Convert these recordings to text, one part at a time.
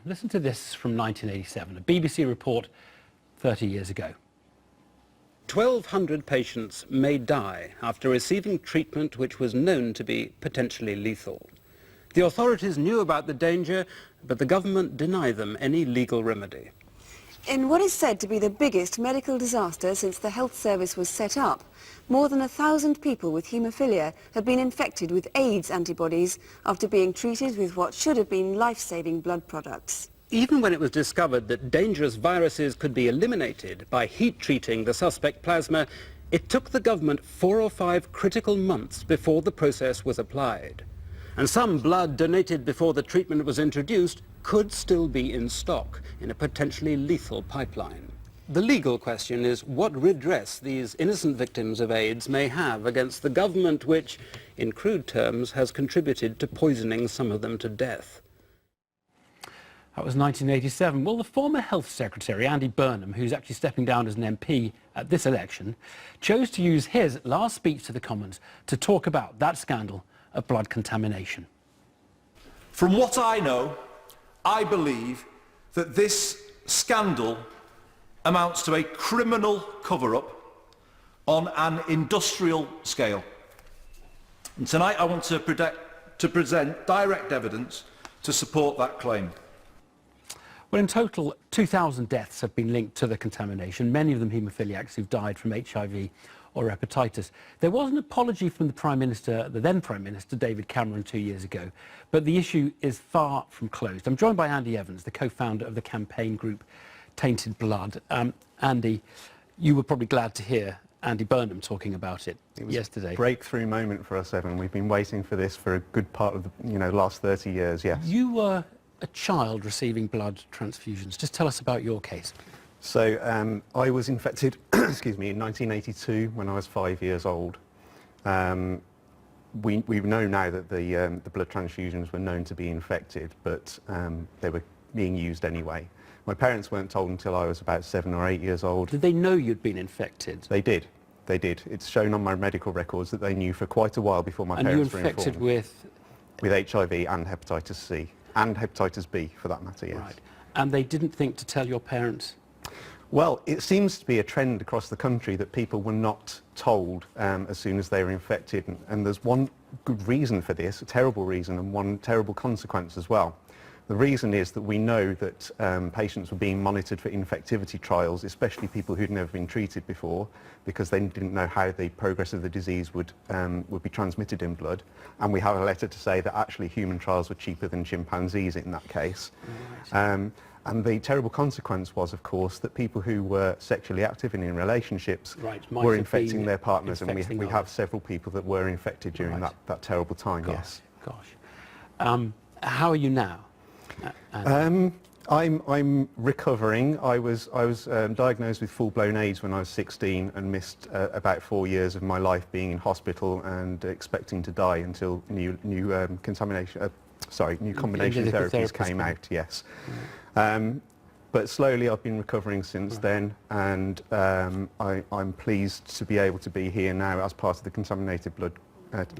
Listen to this from 1987, a BBC report 30 years ago. 1,200 patients may die after receiving treatment which was known to be potentially lethal. The authorities knew about the danger, but the government denied them any legal remedy. In what is said to be the biggest medical disaster since the health service was set up, more than 1,000 people with haemophilia have been infected with AIDS antibodies after being treated with what should have been life-saving blood products. Even when it was discovered that dangerous viruses could be eliminated by heat-treating the suspect plasma, it took the government 4 or 5 critical months before the process was applied. And some blood donated before the treatment was introduced could still be in stock in a potentially lethal pipeline. The legal question is what redress these innocent victims of AIDS may have against the government which, in crude terms, has contributed to poisoning some of them to death. That was 1987. Well, the former Health Secretary, Andy Burnham, who's actually stepping down as an MP at this election, chose to use his last speech to the Commons to talk about that scandal of blood contamination. From what I know, I believe that this scandal amounts to a criminal cover-up on an industrial scale. And tonight I want to present direct evidence to support that claim. Well, in total, 2,000 deaths have been linked to the contamination, many of them haemophiliacs who've died from HIV or hepatitis. There was an apology from the Prime Minister, the then Prime Minister, David Cameron, 2 years ago, but the issue is far from closed. I'm joined by Andy Evans, the co-founder of the campaign group Tainted Blood. Andy, you were probably glad to hear Andy Burnham talking about it yesterday. It was a breakthrough moment for us, Evan. We've been waiting for this for a good part of the last 30 years, yes. You were a child receiving blood transfusions. Just tell us about your case. So I was infected, excuse me, in 1982 when I was 5 years old. We know now that the blood transfusions were known to be infected, but they were being used anyway. My parents weren't told until I was about 7 or 8 years old. Did they know you'd been infected? They did. They did. It's shown on my medical records that they knew for quite a while before my parents were informed. And you infected with? With HIV and hepatitis C, and hepatitis B for that matter, yes. Right. And they didn't think to tell your parents? Well, it seems to be a trend across the country that people were not told as soon as they were infected. And there's one good reason for this, a terrible reason, and one terrible consequence as well. The reason is that we know that patients were being monitored for infectivity trials, especially people who'd never been treated before, because they didn't know how the progress of the disease would be transmitted in blood. And we have a letter to say that actually human trials were cheaper than chimpanzees in that case. Right. And the terrible consequence was, of course, that people who were sexually active and in relationships were infecting their partners, and we have several people that were infected during that terrible time, yes. Gosh. How are you now? I'm recovering. I was diagnosed with full-blown AIDS when I was 16 and missed about 4 years of my life being in hospital and expecting to die until new combination therapies came out. Yes. But slowly I've been recovering since then, and I'm pleased to be able to be here now as part of the Contaminated Blood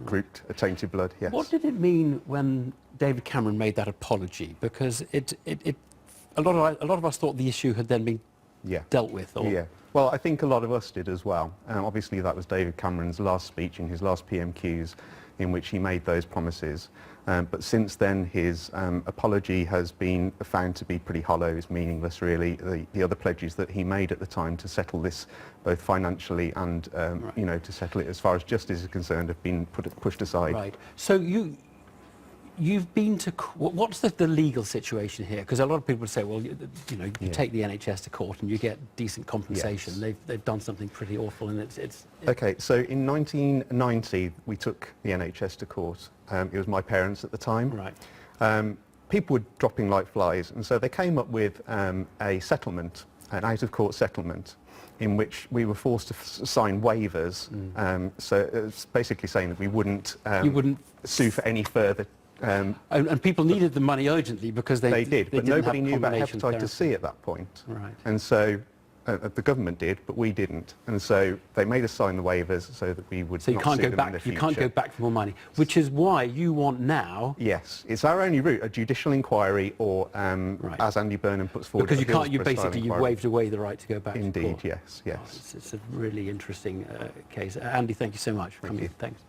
group, Tainted Blood. Yes. What did it mean when David Cameron made that apology? Because a lot of us thought the issue had then been dealt with. Or... Yeah. Well, I think a lot of us did as well. Obviously, that was David Cameron's last speech in his last PMQs, in which he made those promises. But since then, his apology has been found to be pretty hollow. It's meaningless, really. The other pledges that he made at the time to settle this, both financially and to settle it as far as justice is concerned, have been pushed aside. Right. So you've been to... What's the legal situation here? Because a lot of people would say, well, you take the NHS to court and you get decent compensation. Yes. They've done something pretty awful, and it's... Okay, so in 1990, we took the NHS to court. It was my parents at the time. Right. People were dropping like flies, and so they came up with a settlement, an out-of-court settlement, in which we were forced to sign waivers. So it's basically saying that we wouldn't sue for any further... and people needed the money urgently because they did, but nobody knew about hepatitis C at that point. Right. And so The government did, but we didn't, and so they made us sign the waivers so that we would. So you not can't sue go them in the back. You future. can't go back for more money, which is why you want now. Yes, it's our only route: a judicial inquiry, or as Andy Burnham puts forward. Because you appeals can't. You for a style basically you've inquiry. waived away the right to go back. Indeed, to court. yes. It's a really interesting case. Andy, thank you so much for coming. you. Thanks.